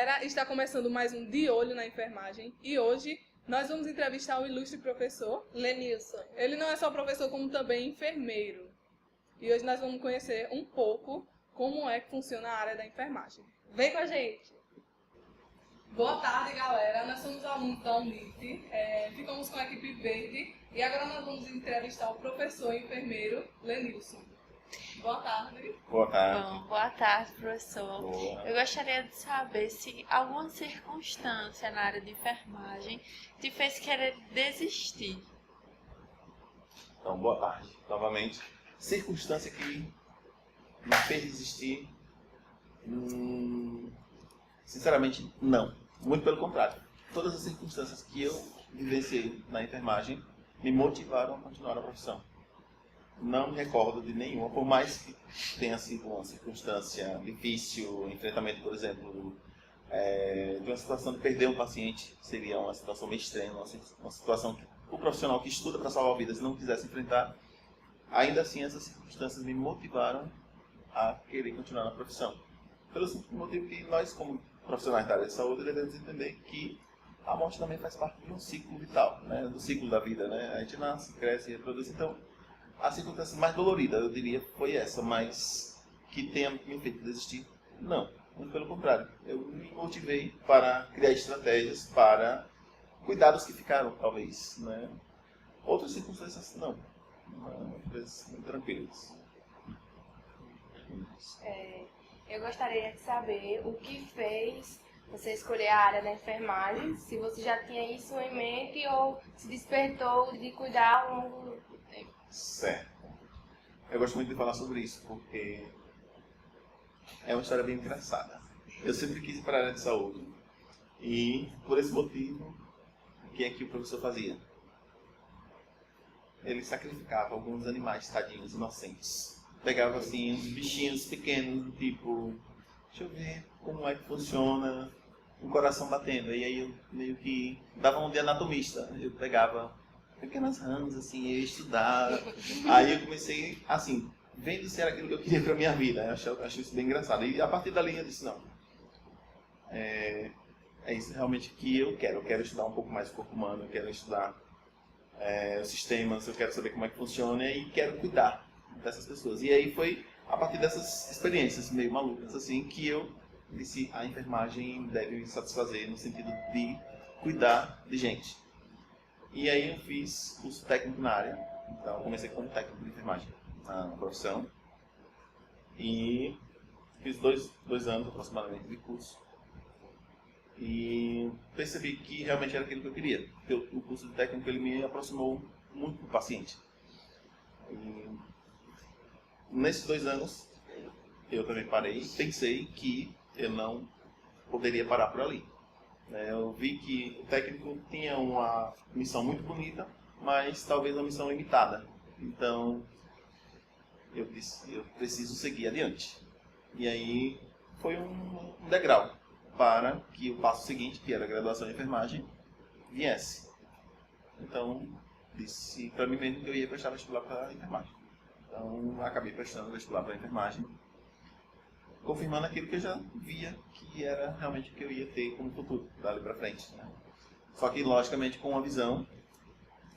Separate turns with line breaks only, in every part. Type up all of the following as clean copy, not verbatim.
galera, está começando mais um De Olho na Enfermagem e hoje nós vamos entrevistar o ilustre professor
Lenilson.
Ele não é só professor, como também enfermeiro. E hoje nós vamos conhecer um pouco como é que funciona a área da enfermagem. Vem com a gente! Boa tarde, galera. Nós somos alunos da UNIF, ficamos com a equipe verde e agora nós vamos entrevistar o professor e enfermeiro Lenilson. Boa tarde.
Boa tarde.
Bom, boa tarde, professor.
Boa.
Eu gostaria de saber se alguma circunstância na área de enfermagem te fez querer desistir.
Então, boa tarde. Novamente, circunstância que me fez desistir, sinceramente, não. Muito pelo contrário. Todas as circunstâncias que eu vivenciei na enfermagem me motivaram a continuar a profissão. Não me recordo de nenhuma, por mais que tenha sido uma circunstância difícil, enfrentamento, por exemplo, de uma situação de perder um paciente, seria uma situação meio extrema, uma situação que o profissional que estuda para salvar vidas não quisesse enfrentar. Ainda assim, essas circunstâncias me motivaram a querer continuar na profissão. Pelo simples motivo que nós, como profissionais da área de saúde, devemos entender que a morte também faz parte de um ciclo vital, né? Do ciclo da vida, né? A gente nasce, cresce e reproduz. Então, a circunstância mais dolorida, eu diria, foi essa, mas que tenha me feito desistir, não. Muito pelo contrário. Eu me motivei para criar estratégias, para cuidar dos que ficaram, talvez, né? Outras circunstâncias, não. Muito tranquilas.
Eu gostaria de saber o que fez você escolher a área da enfermagem, se você já tinha isso em mente ou se despertou de cuidar ao longo do tempo.
Certo. Eu gosto muito de falar sobre isso, porque é uma história bem engraçada. Eu sempre quis ir para a área de saúde e, por esse motivo, o que é que o professor fazia? Ele sacrificava alguns animais tadinhos, inocentes. Pegava assim uns bichinhos pequenos, do tipo, deixa eu ver como é que funciona o coração batendo. E aí eu meio que dava um de anatomista. Eu pegava pequenas rãs, assim, eu ia estudar. Aí eu comecei, assim, vendo se era aquilo que eu queria para minha vida. Eu acho isso bem engraçado. E a partir dali eu disse, não, é isso realmente que eu quero. Eu quero estudar um pouco mais o corpo humano, eu quero estudar os sistemas, eu quero saber como é que funciona e quero cuidar dessas pessoas. E aí foi a partir dessas experiências meio malucas, assim, que eu disse, a enfermagem deve me satisfazer no sentido de cuidar de gente. E aí eu fiz curso técnico na área, então eu comecei como técnico de enfermagem na profissão e fiz dois anos aproximadamente de curso e percebi que realmente era aquilo que eu queria, porque o curso de técnico ele me aproximou muito do paciente. E nesses 2 anos eu também parei e pensei que eu não poderia parar por ali. Eu vi que o técnico tinha uma missão muito bonita, mas talvez uma missão limitada. Então, eu disse, eu preciso seguir adiante. E aí, foi um degrau para que o passo seguinte, que era a graduação em enfermagem, viesse. Então, disse para mim mesmo que eu ia prestar vestibular para a enfermagem. Então, acabei prestando vestibular para a enfermagem, confirmando aquilo que eu já via que era realmente o que eu ia ter como futuro, dali para frente, né? Só que, logicamente, com uma visão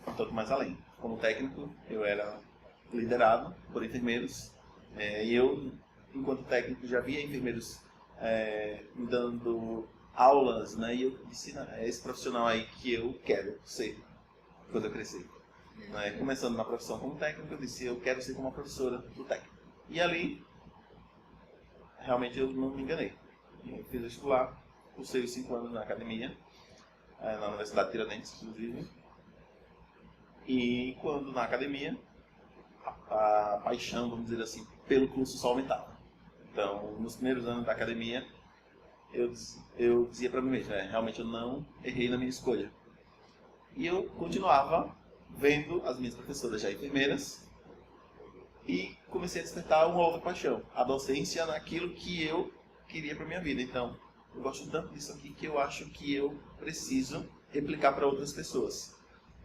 um tanto mais além. Como técnico, eu era liderado por enfermeiros, e eu, enquanto técnico, já via enfermeiros me dando aulas, né? E eu disse, é esse profissional aí que eu quero ser quando eu crescer. Começando na profissão como técnico, eu disse, eu quero ser como uma professora do técnico. E ali, realmente eu não me enganei. Eu fiz vestibular, cursei os 5 anos na academia, na Universidade de Tiradentes, inclusive. E quando na academia, a paixão, vamos dizer assim, pelo curso só aumentava. Então, nos primeiros anos da academia, eu dizia para mim mesmo, realmente eu não errei na minha escolha. E eu continuava vendo as minhas professoras já enfermeiras, e comecei a despertar uma outra paixão, a docência naquilo que eu queria para minha vida. Então, eu gosto tanto disso aqui que eu acho que eu preciso replicar para outras pessoas.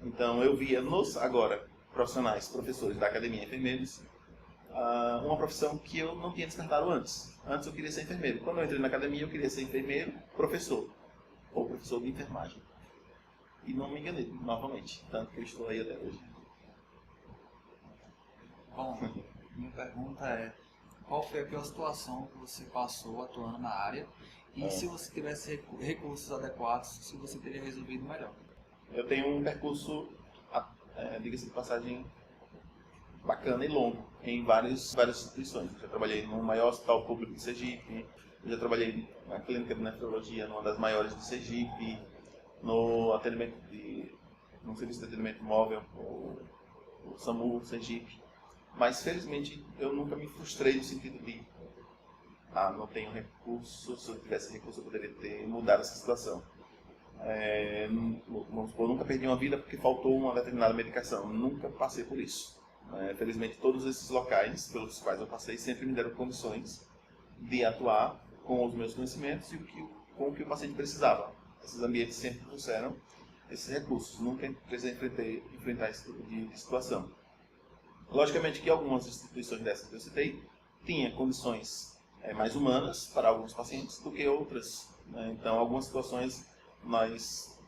Então, eu via nos, agora, profissionais, professores da academia, enfermeiros, uma profissão que eu não tinha descartado antes. Antes eu queria ser enfermeiro. Quando eu entrei na academia, eu queria ser enfermeiro, professor, ou professor de enfermagem. E não me enganei, novamente, tanto que eu estou aí até hoje.
Bom, minha pergunta é, qual foi a pior situação que você passou atuando na área? E se você tivesse recursos adequados, se você teria resolvido melhor?
Eu tenho um percurso, diga-se de passagem, bacana e longo em várias instituições. Eu já trabalhei no maior hospital público de Sergipe, eu já trabalhei na clínica de nefrologia, numa das maiores de Sergipe, no serviço de atendimento móvel, o SAMU Sergipe. Mas felizmente eu nunca me frustrei no sentido de não tenho recurso, se eu tivesse recurso eu poderia ter mudado essa situação. Vamos supor, nunca perdi uma vida porque faltou uma determinada medicação, nunca passei por isso. Felizmente todos esses locais pelos quais eu passei sempre me deram condições de atuar com os meus conhecimentos e com o que o paciente precisava. Esses ambientes sempre trouxeram esses recursos, nunca precisei enfrentar esse tipo de situação. Logicamente que algumas instituições dessas que eu citei tinham condições mais humanas para alguns pacientes do que outras. Então, algumas situações nós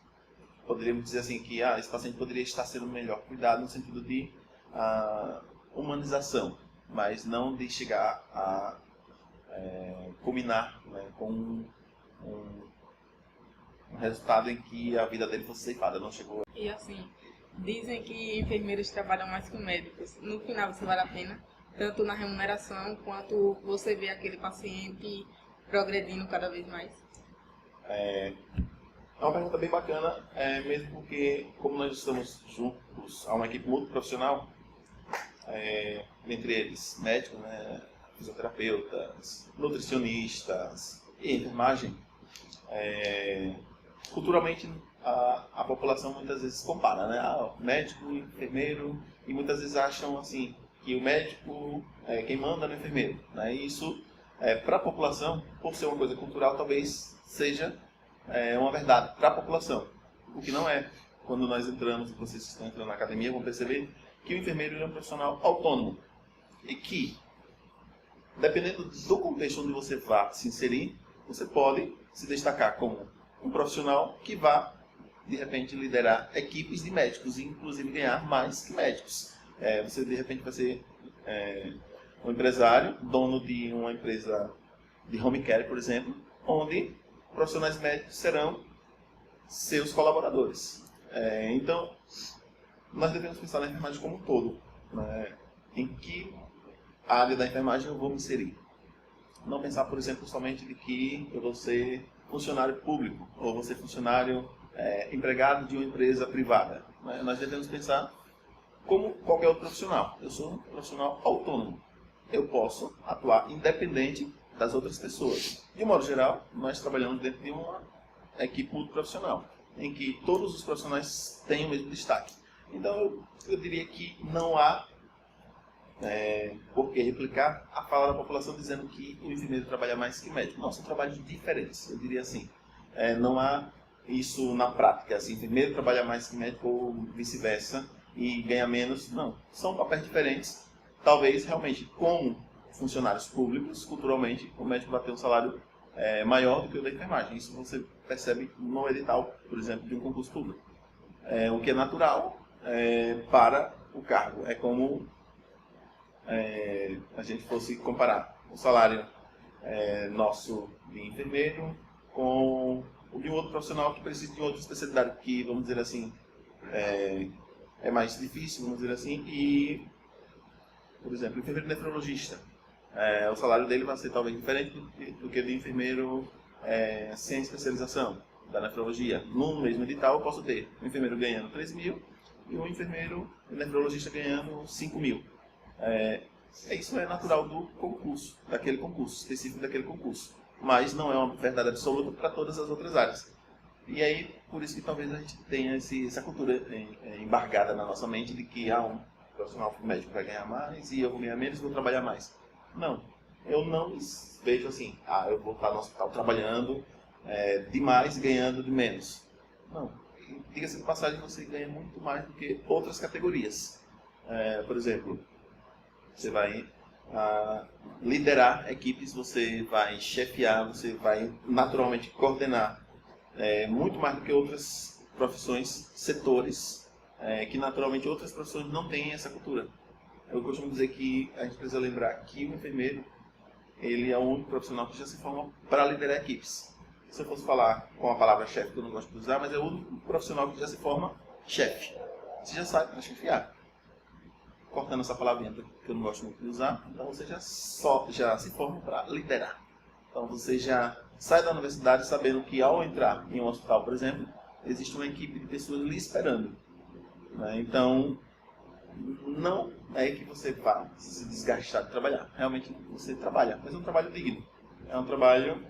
poderíamos dizer assim que esse paciente poderia estar sendo melhor cuidado no sentido de humanização, mas não de chegar a culminar com um resultado em que a vida dele fosse ceifada. Não chegou.
E assim, dizem que enfermeiros trabalham mais que médicos. No final, isso vale a pena? Tanto na remuneração, quanto você vê aquele paciente progredindo cada vez mais?
É uma pergunta bem bacana, mesmo porque, como nós estamos juntos a uma equipe multiprofissional, entre eles médicos, fisioterapeutas, nutricionistas e enfermagem, culturalmente a população muitas vezes compara, médico e enfermeiro, e muitas vezes acham assim que o médico é quem manda no enfermeiro. E isso, para a população, por ser uma coisa cultural, talvez seja uma verdade para a população, o que não é. Quando nós entramos, vocês estão entrando na academia, vão perceber que o enfermeiro é um profissional autônomo e que, dependendo do contexto onde você vá se inserir, você pode se destacar como um profissional que vá, de repente, liderar equipes de médicos e, inclusive, ganhar mais que médicos. Você, de repente, vai ser um empresário, dono de uma empresa de home care, por exemplo, onde profissionais médicos serão seus colaboradores. Então, nós devemos pensar na enfermagem como um todo. Em que área da enfermagem eu vou me inserir. Não pensar, por exemplo, somente de que eu vou ser funcionário público ou vou ser funcionário empregado de uma empresa privada. Nós devemos pensar como qualquer outro profissional. Eu sou um profissional autônomo. Eu posso atuar independente das outras pessoas. De modo geral, nós trabalhamos dentro de uma equipe multiprofissional, em que todos os profissionais têm o mesmo destaque. Então, eu diria que não há por que replicar a fala da população dizendo que o enfermeiro trabalha mais que o médico. Não, são trabalhos diferentes, eu diria assim. Não há isso na prática, assim, enfermeiro trabalha mais que médico ou vice-versa e ganha menos. Não, são papéis diferentes. Talvez, realmente, como funcionários públicos, culturalmente, o médico vai ter um salário maior do que o da enfermagem. Isso você percebe no edital, por exemplo, de um concurso público. O que é natural para o cargo. É como a gente fosse comparar o salário nosso de enfermeiro com o de um outro profissional que precisa de outra especialidade, que, vamos dizer assim, é mais difícil, vamos dizer assim, e, por exemplo, o enfermeiro nefrologista, o salário dele vai ser talvez diferente do que o de enfermeiro sem especialização da nefrologia. No mesmo edital eu posso ter um enfermeiro ganhando 13 mil e um enfermeiro nefrologista ganhando 5 mil. Isso é natural do concurso, daquele concurso, específico daquele concurso. Mas não é uma verdade absoluta para todas as outras áreas. E aí, por isso que talvez a gente tenha essa cultura embargada na nossa mente de que um profissional médico vai ganhar mais e eu vou ganhar menos e vou trabalhar mais. Não, eu não vejo assim, eu vou estar no hospital trabalhando demais e ganhando de menos. Não, diga-se de passagem, você ganha muito mais do que outras categorias. Por exemplo, você vai liderar equipes, você vai chefiar, você vai naturalmente coordenar muito mais do que outras profissões, setores, que naturalmente outras profissões não têm essa cultura. Eu costumo dizer que a gente precisa lembrar que o enfermeiro, ele é o único profissional que já se forma para liderar equipes. Se eu fosse falar com a palavra chefe, que eu não gosto de usar, mas é o único profissional que já se forma chefe. Você já sabe para chefiar. Cortando essa palavrinha que eu não gosto muito de usar, então você já se forma para liderar. Então você já sai da universidade sabendo que ao entrar em um hospital, por exemplo, existe uma equipe de pessoas lhe esperando. Né? Então, não é que você vá se desgastar de trabalhar. Realmente você trabalha, mas é um trabalho digno. É um trabalho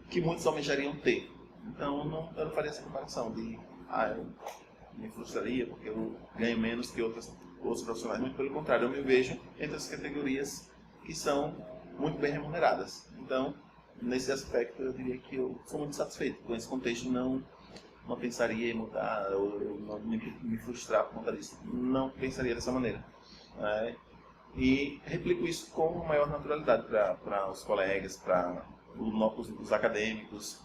que muitos almejariam ter. Então eu não faria essa comparação de eu me frustraria porque eu ganho menos que outros profissionais. Muito pelo contrário, eu me vejo entre as categorias que são muito bem remuneradas. Então, nesse aspecto, eu diria que eu sou muito satisfeito com esse contexto. Não pensaria em mudar ou não me frustrar por conta disso. Não pensaria dessa maneira. E replico isso com maior naturalidade para os colegas, para os acadêmicos,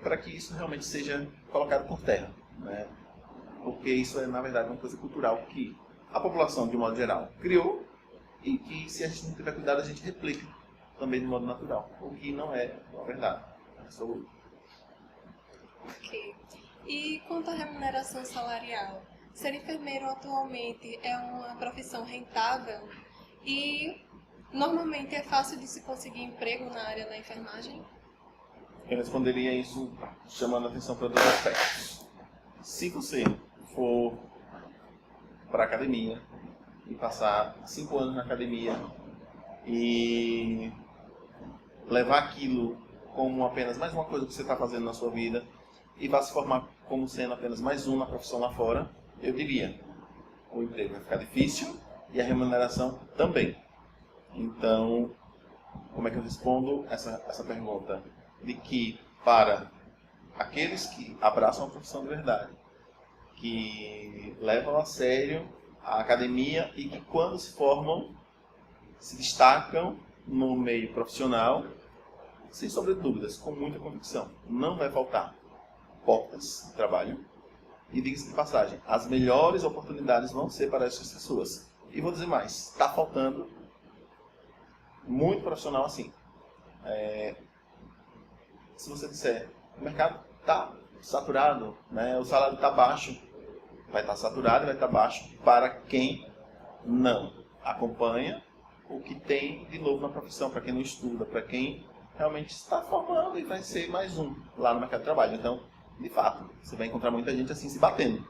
para que isso realmente seja colocado por terra. Porque isso é, na verdade, uma coisa cultural que a população, de modo geral, criou e que, se a gente não tiver cuidado, a gente replica também de modo natural, o que não é a verdade.
Ok. E quanto à remuneração salarial? Ser enfermeiro atualmente é uma profissão rentável e normalmente é fácil de se conseguir emprego na área da enfermagem?
Eu responderia isso chamando a atenção para dois aspectos. Se você for para a academia e passar 5 anos na academia e levar aquilo como apenas mais uma coisa que você está fazendo na sua vida e vai se formar como sendo apenas mais uma profissão lá fora, eu diria, o emprego vai ficar difícil e a remuneração também. Então, como é que eu respondo essa pergunta? De que, para aqueles que abraçam a profissão de verdade, que levam a sério a academia e que, quando se formam, se destacam no meio profissional, sem sombra de dúvidas, com muita convicção, não vai faltar portas de trabalho. E diga-se de passagem, as melhores oportunidades vão ser para essas pessoas. E vou dizer mais, está faltando muito profissional assim. Se você disser, o mercado está saturado, o salário está baixo, vai estar saturado e vai estar baixo para quem não acompanha o que tem de novo na profissão, para quem não estuda, para quem realmente está formando e vai ser mais um lá no mercado de trabalho. Então, de fato, você vai encontrar muita gente assim se batendo,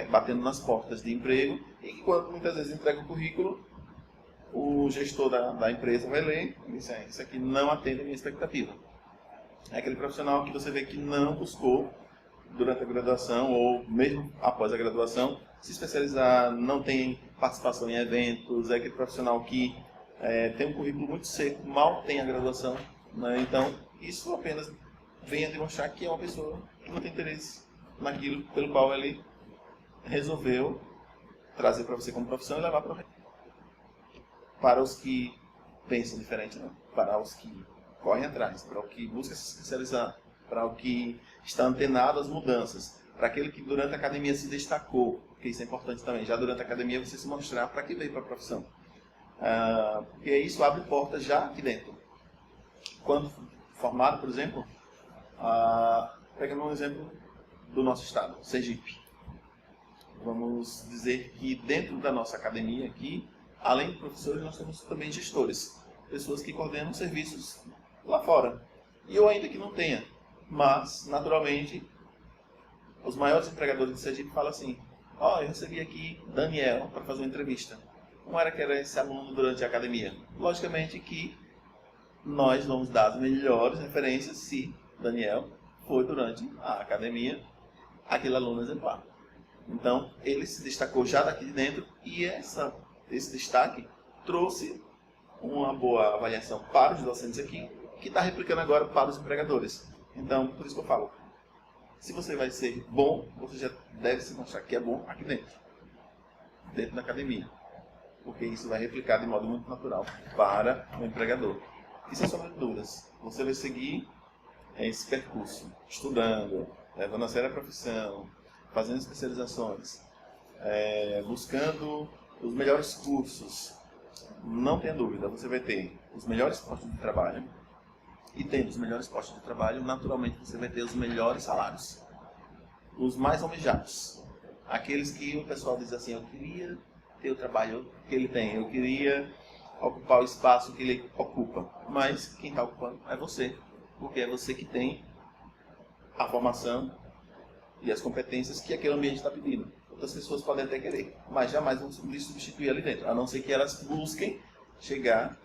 batendo nas portas de emprego, e que quando muitas vezes entrega o currículo, o gestor da empresa vai ler e diz, isso aqui não atende a minha expectativa. É aquele profissional que você vê que não buscou durante a graduação ou mesmo após a graduação se especializar, não tem participação em eventos, é aquele profissional que tem um currículo muito seco, mal tem a graduação. Então, isso apenas vem a demonstrar que é uma pessoa que não tem interesse naquilo pelo qual ele resolveu trazer para você como profissão e levar para o resto. Para os que pensam diferente, não. Para os que correm atrás, para o que busca se especializar, para o que está antenado às mudanças, para aquele que durante a academia se destacou, porque isso é importante também, já durante a academia você se mostrar para que veio para a profissão. Porque isso abre portas já aqui dentro. Quando formado, por exemplo, pegando um exemplo do nosso estado, Sergipe. Vamos dizer que dentro da nossa academia aqui, além de professores, nós temos também gestores, pessoas que coordenam serviços lá fora. E eu ainda que não tenha, mas, naturalmente, os maiores empregadores de Sergipe falam assim, eu recebi aqui Daniel para fazer uma entrevista. Como era que era esse aluno durante a academia? Logicamente que nós vamos dar as melhores referências se Daniel foi durante a academia aquele aluno exemplar. Então, ele se destacou já daqui de dentro e esse destaque trouxe uma boa avaliação para os docentes aqui, que está replicando agora para os empregadores. Então, por isso que eu falo, se você vai ser bom, você já deve se mostrar que é bom aqui dentro da academia. porque isso vai replicar de modo muito natural para o empregador. E sem sombra de dúvidas, você vai seguir esse percurso, estudando, levando a sério a profissão, fazendo especializações, buscando os melhores cursos. Não tenha dúvida, você vai ter os melhores postos de trabalho, e tendo os melhores postos de trabalho, naturalmente você vai ter os melhores salários, os mais almejados, aqueles que o pessoal diz assim: eu queria ter o trabalho que ele tem, eu queria ocupar o espaço que ele ocupa, mas quem está ocupando é você, porque é você que tem a formação e as competências que aquele ambiente está pedindo. Outras pessoas podem até querer, mas jamais vão lhe substituir ali dentro, a não ser que elas busquem chegar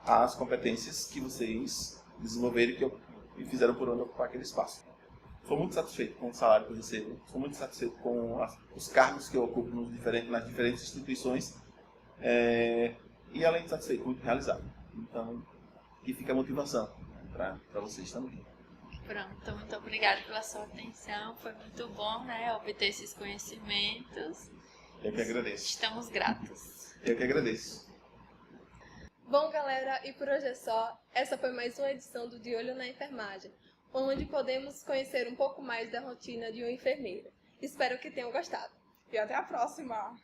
às competências que vocês desenvolveram e fizeram por onde ocupar aquele espaço. Sou muito satisfeito com o salário que eu recebo, sou muito satisfeito com os cargos que eu ocupo nas diferentes instituições, e além de satisfeito, muito realizado. Então, aqui fica a motivação para vocês também.
Pronto, muito obrigada pela sua atenção. Foi muito bom, né, obter esses conhecimentos.
Eu que agradeço.
Estamos gratos.
Eu que agradeço.
Bom, galera, e por hoje é só. Essa foi mais uma edição do De Olho na Enfermagem, onde podemos conhecer um pouco mais da rotina de um enfermeiro. Espero que tenham gostado.
E até a próxima!